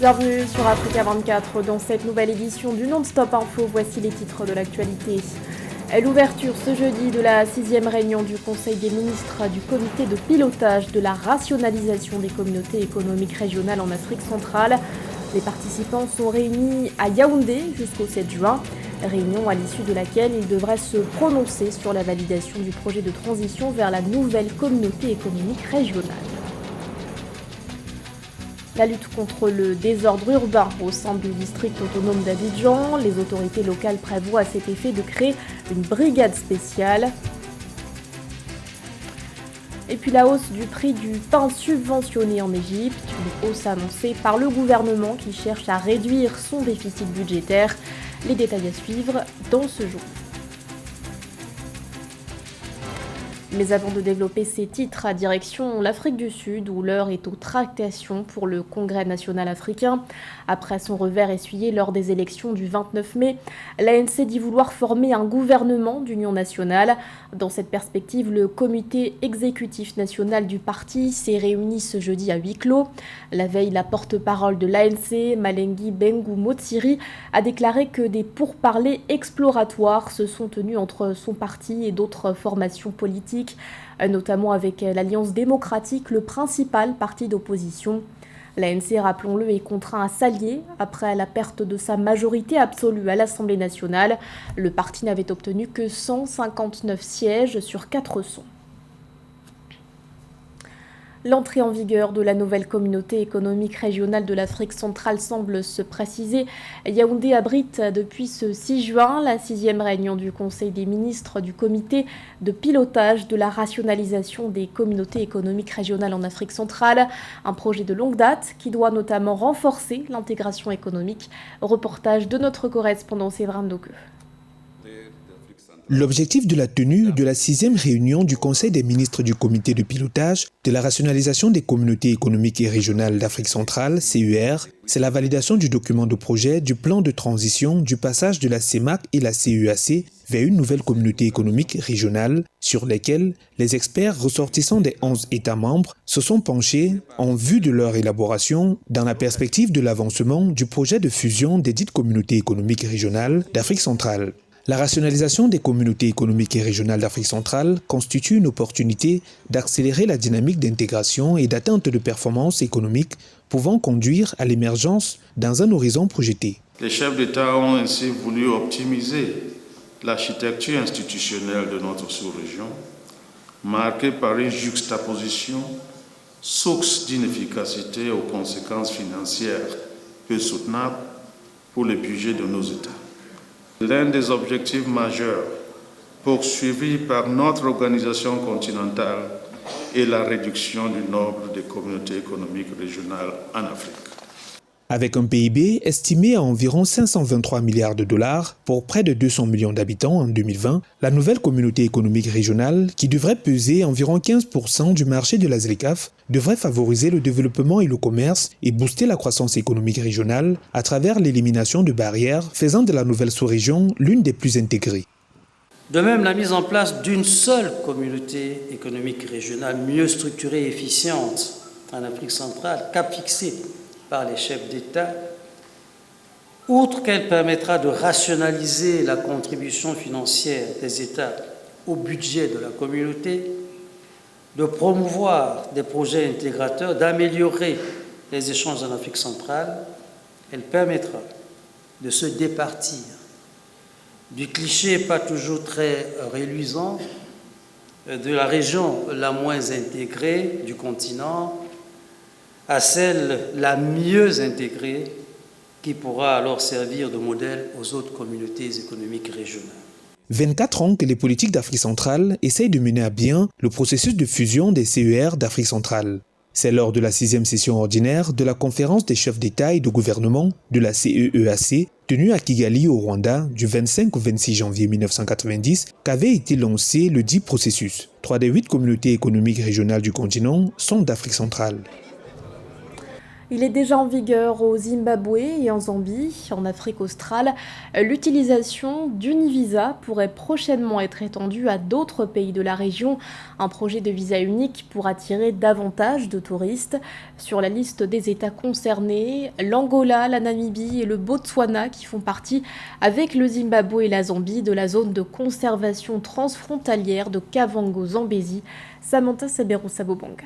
Bienvenue sur Africa 24 dans cette nouvelle édition du Non-Stop Info. Voici les titres de l'actualité. L'ouverture ce jeudi de la 6e réunion du Conseil des ministres du comité de pilotage de la rationalisation des communautés économiques régionales en Afrique centrale. Les participants sont réunis à Yaoundé jusqu'au 7 juin, réunion à l'issue de laquelle ils devraient se prononcer sur la validation du projet de transition vers la nouvelle communauté économique régionale. La lutte contre le désordre urbain au sein du district autonome d'Abidjan, les autorités locales prévoient à cet effet de créer une brigade spéciale. Et puis la hausse du prix du pain subventionné en Égypte, une hausse annoncée par le gouvernement qui cherche à réduire son déficit budgétaire. Les détails à suivre dans ce jour. Mais avant de développer ces titres, à direction l'Afrique du Sud, où l'heure est aux tractations pour le Congrès national africain. Après son revers essuyé lors des élections du 29 mai, l'ANC dit vouloir former un gouvernement d'union nationale. Dans cette perspective, le comité exécutif national du parti s'est réuni ce jeudi à huis clos. La veille, la porte-parole de l'ANC, Malengi Bengu Motsiri, a déclaré que des pourparlers exploratoires se sont tenus entre son parti et d'autres formations politiques, notamment avec l'Alliance démocratique, le principal parti d'opposition. L'ANC, rappelons-le, est contraint à s'allier après la perte de sa majorité absolue à l'Assemblée nationale. Le parti n'avait obtenu que 159 sièges sur 400. L'entrée en vigueur de la nouvelle communauté économique régionale de l'Afrique centrale semble se préciser. Yaoundé abrite depuis ce 6 juin la 6e réunion du Conseil des ministres du comité de pilotage de la rationalisation des communautés économiques régionales en Afrique centrale. Un projet de longue date qui doit notamment renforcer l'intégration économique. Reportage de notre correspondant Séverin Ndoke. L'objectif de la tenue de la 6e réunion du Conseil des ministres du comité de pilotage de la rationalisation des communautés économiques et régionales d'Afrique centrale, CER, c'est la validation du document de projet du plan de transition du passage de la CEMAC et la CEAC vers une nouvelle communauté économique régionale sur lesquelles les experts ressortissants des 11 États membres se sont penchés en vue de leur élaboration dans la perspective de l'avancement du projet de fusion des dites communautés économiques régionales d'Afrique centrale. La rationalisation des communautés économiques et régionales d'Afrique centrale constitue une opportunité d'accélérer la dynamique d'intégration et d'atteinte de performances économiques pouvant conduire à l'émergence dans un horizon projeté. Les chefs d'État ont ainsi voulu optimiser l'architecture institutionnelle de notre sous-région, marquée par une juxtaposition source d'inefficacité aux conséquences financières peu soutenables pour les budgets de nos États. L'un des objectifs majeurs poursuivis par notre organisation continentale est la réduction du nombre de communautés économiques régionales en Afrique. Avec un PIB estimé à environ 523 milliards de dollars pour près de 200 millions d'habitants en 2020, la nouvelle communauté économique régionale, qui devrait peser environ 15% du marché de la ZLECAf, devrait favoriser le développement et le commerce et booster la croissance économique régionale à travers l'élimination de barrières faisant de la nouvelle sous-région l'une des plus intégrées. De même, la mise en place d'une seule communauté économique régionale mieux structurée et efficiente en Afrique centrale, cap fixé par les chefs d'État, outre qu'elle permettra de rationaliser la contribution financière des États au budget de la communauté, de promouvoir des projets intégrateurs, d'améliorer les échanges en Afrique centrale, elle permettra de se départir du cliché pas toujours très reluisant de la région la moins intégrée du continent à celle la mieux intégrée qui pourra alors servir de modèle aux autres communautés économiques régionales. 24 ans que les politiques d'Afrique centrale essayent de mener à bien le processus de fusion des CER d'Afrique centrale. C'est lors de la 6e session ordinaire de la conférence des chefs d'État et de gouvernement de la CEEAC, tenue à Kigali au Rwanda du 25 au 26 janvier 1990, qu'avait été lancé le dit processus. 3 des 8 communautés économiques régionales du continent sont d'Afrique centrale. Il est déjà en vigueur au Zimbabwe et en Zambie. En Afrique australe, l'utilisation d'Univisa pourrait prochainement être étendue à d'autres pays de la région. Un projet de visa unique pour attirer davantage de touristes. Sur la liste des États concernés, l'Angola, la Namibie et le Botswana qui font partie, avec le Zimbabwe et la Zambie, de la zone de conservation transfrontalière de Kavango-Zambézie. Samantha Sebero-Sabobanga.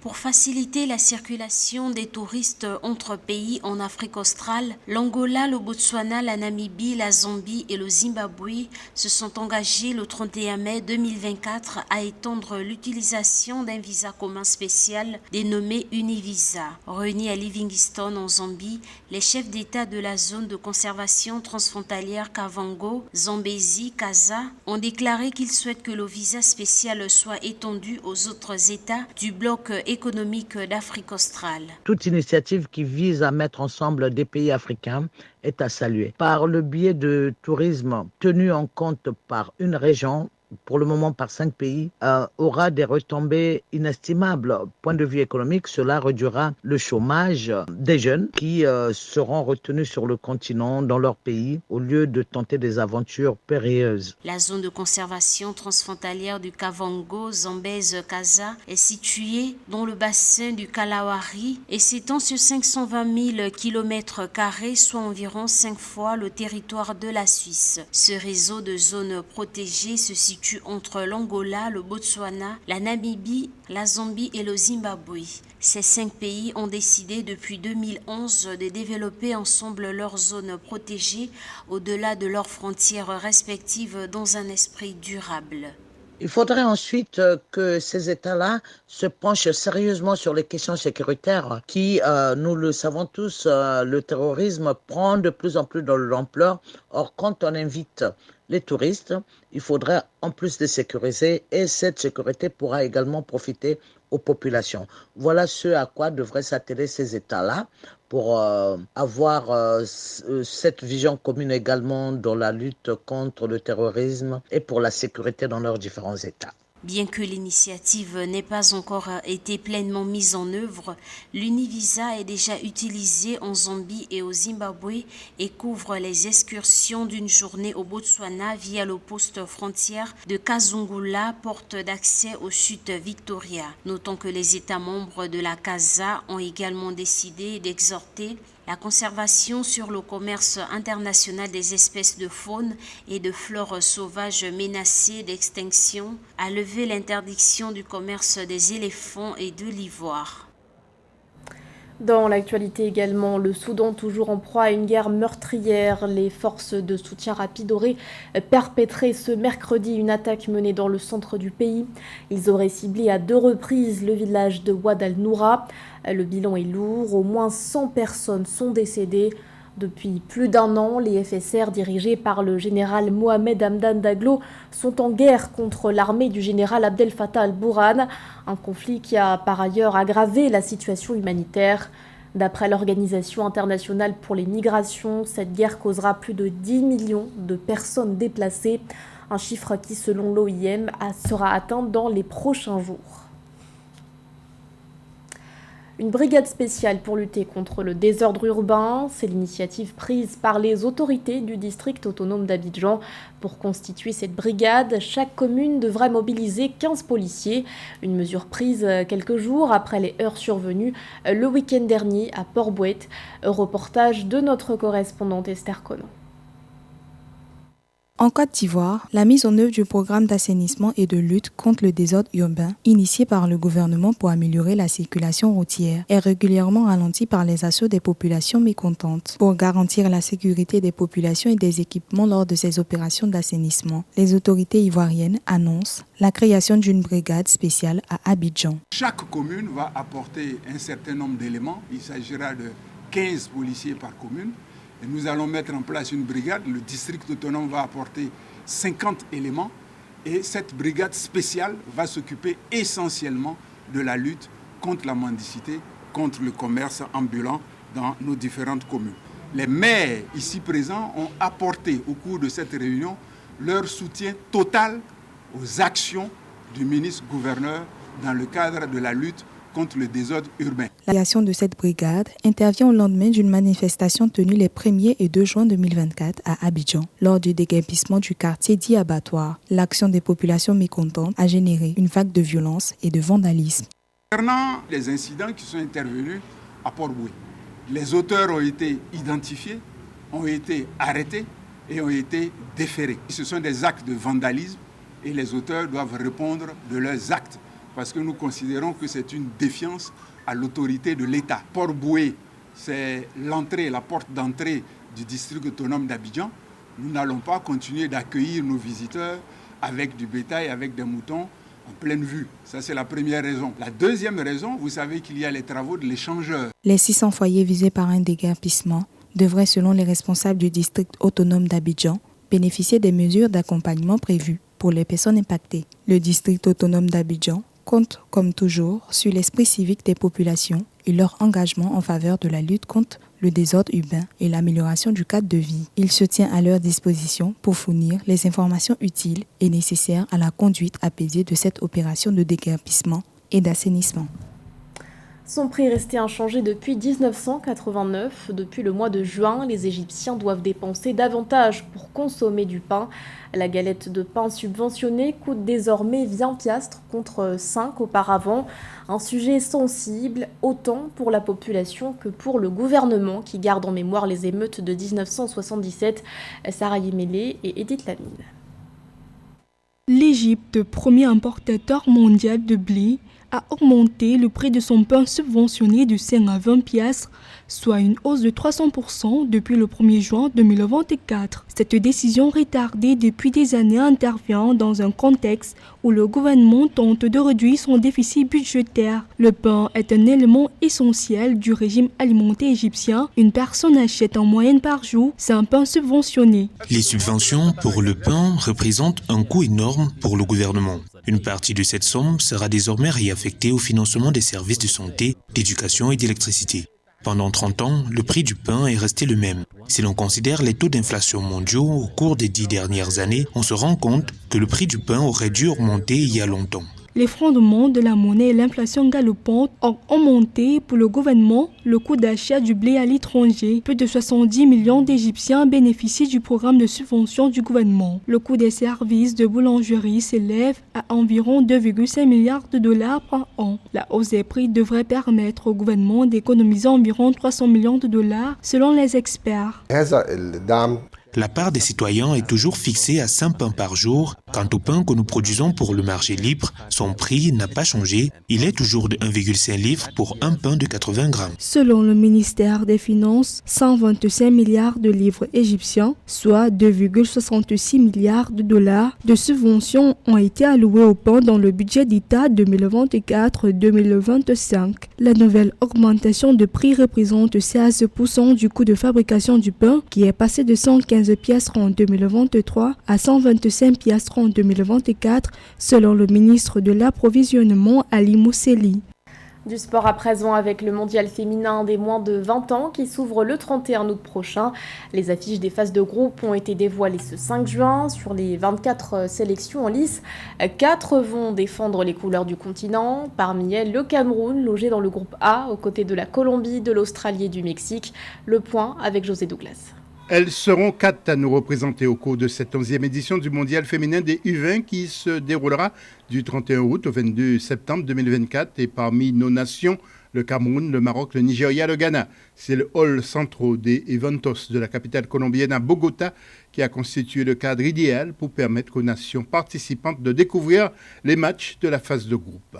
Pour faciliter la circulation des touristes entre pays en Afrique australe, l'Angola, le Botswana, la Namibie, la Zambie et le Zimbabwe se sont engagés le 31 mai 2024 à étendre l'utilisation d'un visa commun spécial dénommé Univisa. Réunis à Livingstone en Zambie, les chefs d'État de la zone de conservation transfrontalière Kavango, Zambézie, Kasa ont déclaré qu'ils souhaitent que le visa spécial soit étendu aux autres États du bloc économique d'Afrique australe. Toute initiative qui vise à mettre ensemble des pays africains est à saluer. Par le biais de tourisme tenu en compte par une région, pour le moment par 5 pays, aura des retombées inestimables. Point de vue économique, cela réduira le chômage des jeunes qui seront retenus sur le continent, dans leur pays, au lieu de tenter des aventures périlleuses. La zone de conservation transfrontalière du Kavango, Zambèze, Kasa est située dans le bassin du Kalahari et s'étend sur 520 000 km², soit environ 5 fois le territoire de la Suisse. Ce réseau de zones protégées se situe entre l'Angola, le Botswana, la Namibie, la Zambie et le Zimbabwe. Ces 5 pays ont décidé depuis 2011 de développer ensemble leurs zones protégées au-delà de leurs frontières respectives dans un esprit durable. Il faudrait ensuite que ces États-là se penchent sérieusement sur les questions sécuritaires qui, nous le savons tous, le terrorisme prend de plus en plus de l'ampleur. Or, quand on invite les touristes, il faudrait en plus les sécuriser et cette sécurité pourra également profiter aux populations. Voilà ce à quoi devraient s'atteler ces États-là pour avoir cette vision commune également dans la lutte contre le terrorisme et pour la sécurité dans leurs différents États. Bien que l'initiative n'ait pas encore été pleinement mise en œuvre, l'Univisa est déjà utilisé en Zambie et au Zimbabwe et couvre les excursions d'une journée au Botswana via le poste frontière de Kazungula, porte d'accès au sud Victoria. Notons que les États membres de la CASA ont également décidé d'exhorter la conservation sur le commerce international des espèces de faune et de flore sauvages menacées d'extinction, à lever l'interdiction du commerce des éléphants et de l'ivoire. Dans l'actualité également, le Soudan toujours en proie à une guerre meurtrière. Les forces de soutien rapide auraient perpétré ce mercredi une attaque menée dans le centre du pays. Ils auraient ciblé à 2 reprises le village de Wad al-Noura. Le bilan est lourd, au moins 100 personnes sont décédées. Depuis plus d'1 an, les FSR dirigés par le général Mohamed Hamdan Daglo sont en guerre contre l'armée du général Abdel Fattah al-Burhan, un conflit qui a par ailleurs aggravé la situation humanitaire. D'après l'Organisation internationale pour les migrations, cette guerre causera plus de 10 millions de personnes déplacées, un chiffre qui, selon l'OIM, sera atteint dans les prochains jours. Une brigade spéciale pour lutter contre le désordre urbain, c'est l'initiative prise par les autorités du district autonome d'Abidjan. Pour constituer cette brigade, chaque commune devrait mobiliser 15 policiers. Une mesure prise quelques jours après les heurts survenus le week-end dernier à Port-Bouët. Reportage de notre correspondante Esther Conan. En Côte d'Ivoire, la mise en œuvre du programme d'assainissement et de lutte contre le désordre urbain, initié par le gouvernement pour améliorer la circulation routière, est régulièrement ralentie par les assauts des populations mécontentes. Pour garantir la sécurité des populations et des équipements lors de ces opérations d'assainissement, les autorités ivoiriennes annoncent la création d'une brigade spéciale à Abidjan. Chaque commune va apporter un certain nombre d'éléments. Il s'agira de 15 policiers par commune. Et nous allons mettre en place une brigade. Le district autonome va apporter 50 éléments. Et cette brigade spéciale va s'occuper essentiellement de la lutte contre la mendicité, contre le commerce ambulant dans nos différentes communes. Les maires ici présents ont apporté au cours de cette réunion leur soutien total aux actions du ministre-gouverneur dans le cadre de la lutte contre le désordre urbain. La création de cette brigade intervient au lendemain d'une manifestation tenue les 1er et 2 juin 2024 à Abidjan, lors du déguerpissement du quartier dit abattoir. L'action des populations mécontentes a généré une vague de violence et de vandalisme. Concernant les incidents qui sont intervenus à Port-Boué, les auteurs ont été identifiés, ont été arrêtés et ont été déférés. Ce sont des actes de vandalisme et les auteurs doivent répondre de leurs actes parce que nous considérons que c'est une défiance à l'autorité de l'État. Port-Boué, c'est l'entrée, la porte d'entrée du district autonome d'Abidjan. Nous n'allons pas continuer d'accueillir nos visiteurs avec du bétail, avec des moutons en pleine vue. Ça, c'est la première raison. La deuxième raison, vous savez qu'il y a les travaux de l'échangeur. Les 600 foyers visés par un déguerpissement devraient, selon les responsables du district autonome d'Abidjan, bénéficier des mesures d'accompagnement prévues pour les personnes impactées. Le district autonome d'Abidjan compte, comme toujours, sur l'esprit civique des populations et leur engagement en faveur de la lutte contre le désordre urbain et l'amélioration du cadre de vie. Il se tient à leur disposition pour fournir les informations utiles et nécessaires à la conduite apaisée de cette opération de déguerpissement et d'assainissement. Son prix est resté inchangé depuis 1989. Depuis le mois de juin, les Égyptiens doivent dépenser davantage pour consommer du pain. La galette de pain subventionnée coûte désormais 20 piastres contre 5 auparavant. Un sujet sensible, autant pour la population que pour le gouvernement qui garde en mémoire les émeutes de 1977. Sarah Yemele et Edith Lamine. L'Égypte, premier importateur mondial de blé, a augmenté le prix de son pain subventionné de 5 à 20 piastres, soit une hausse de 300% depuis le 1er juin 2024. Cette décision retardée depuis des années intervient dans un contexte où le gouvernement tente de réduire son déficit budgétaire. Le pain est un élément essentiel du régime alimentaire égyptien. Une personne achète en moyenne par jour 5 pains subventionnés. Les subventions pour le pain représentent un coût énorme pour le gouvernement. Une partie de cette somme sera désormais réaffectée au financement des services de santé, d'éducation et d'électricité. Pendant 30 ans, le prix du pain est resté le même. Si l'on considère les taux d'inflation mondiaux au cours des 10 dernières années, on se rend compte que le prix du pain aurait dû augmenter il y a longtemps. Les fondements de la monnaie et l'inflation galopante ont augmenté pour le gouvernement le coût d'achat du blé à l'étranger. Plus de 70 millions d'Égyptiens bénéficient du programme de subvention du gouvernement. Le coût des services de boulangerie s'élève à environ 2,5 milliards de dollars par an. La hausse des prix devrait permettre au gouvernement d'économiser environ 300 millions de dollars selon les experts. La part des citoyens est toujours fixée à 5 pains par jour. Quant au pain que nous produisons pour le marché libre, son prix n'a pas changé. Il est toujours de 1,5 livre pour un pain de 80 grammes. Selon le ministère des Finances, 125 milliards de livres égyptiens, soit 2,66 milliards de dollars de subventions ont été alloués au pain dans le budget d'État 2024-2025. La nouvelle augmentation de prix représente 16% du coût de fabrication du pain qui est passé de 115 piastres en 2023 à 125 piastres en 2024, selon le ministre de l'Approvisionnement Ali Mousseli. Du sport à présent avec le mondial féminin des moins de 20 ans qui s'ouvre le 31 août prochain. Les affiches des phases de groupe ont été dévoilées ce 5 juin. Sur les 24 sélections en lice, 4 vont défendre les couleurs du continent. Parmi elles, le Cameroun, logé dans le groupe A, aux côtés de la Colombie, de l'Australie et du Mexique. Le point avec José Douglas. Elles seront 4 à nous représenter au cours de cette 11e édition du mondial féminin des U20 qui se déroulera du 31 août au 22 septembre 2024. Et parmi nos nations, le Cameroun, le Maroc, le Nigeria, le Ghana. C'est le hall central des Eventos de la capitale colombienne à Bogota qui a constitué le cadre idéal pour permettre aux nations participantes de découvrir les matchs de la phase de groupe.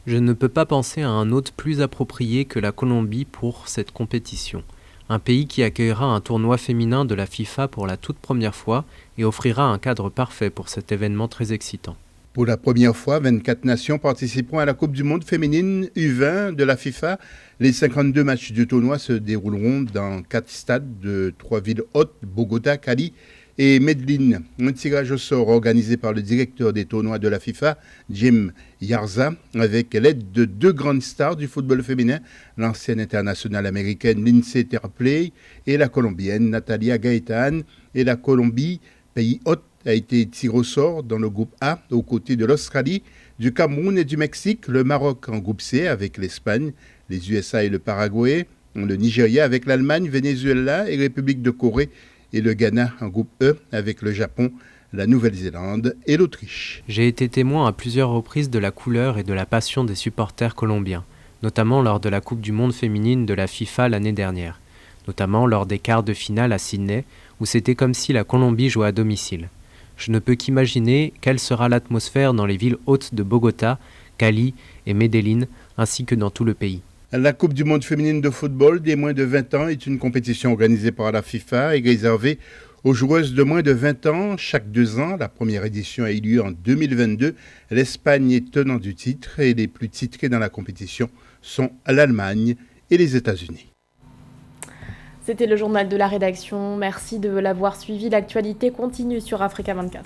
Je ne peux pas penser à un hôte plus approprié que la Colombie pour cette compétition. Un pays qui accueillera un tournoi féminin de la FIFA pour la toute première fois et offrira un cadre parfait pour cet événement très excitant. Pour la première fois, 24 nations participeront à la Coupe du Monde féminine U20 de la FIFA. Les 52 matchs du tournoi se dérouleront dans 4 stades de 3 villes hautes, Bogota, Cali et Medellín. Un tirage au sort organisé par le directeur des tournois de la FIFA, Jim Yarza, avec l'aide de 2 grandes stars du football féminin, l'ancienne internationale américaine Lindsay Terplay et la colombienne Natalia Gaetan. Et la Colombie, pays hôte, a été tiré au sort dans le groupe A aux côtés de l'Australie, du Cameroun et du Mexique, le Maroc en groupe C avec l'Espagne, les USA et le Paraguay, le Nigeria avec l'Allemagne, Venezuela et République de Corée, et le Ghana en groupe E avec le Japon, la Nouvelle-Zélande et l'Autriche. J'ai été témoin à plusieurs reprises de la couleur et de la passion des supporters colombiens, notamment lors de la Coupe du Monde féminine de la FIFA l'année dernière, notamment lors des quarts de finale à Sydney, où c'était comme si la Colombie jouait à domicile. Je ne peux qu'imaginer quelle sera l'atmosphère dans les villes hautes de Bogota, Cali et Medellín, ainsi que dans tout le pays. La Coupe du Monde féminine de football des moins de 20 ans est une compétition organisée par la FIFA et réservée aux joueuses de moins de 20 ans chaque 2 ans. La première édition a eu lieu en 2022. L'Espagne est tenant du titre et les plus titrés dans la compétition sont l'Allemagne et les États-Unis. C'était le journal de la rédaction. Merci de l'avoir suivi. L'actualité continue sur Africa 24.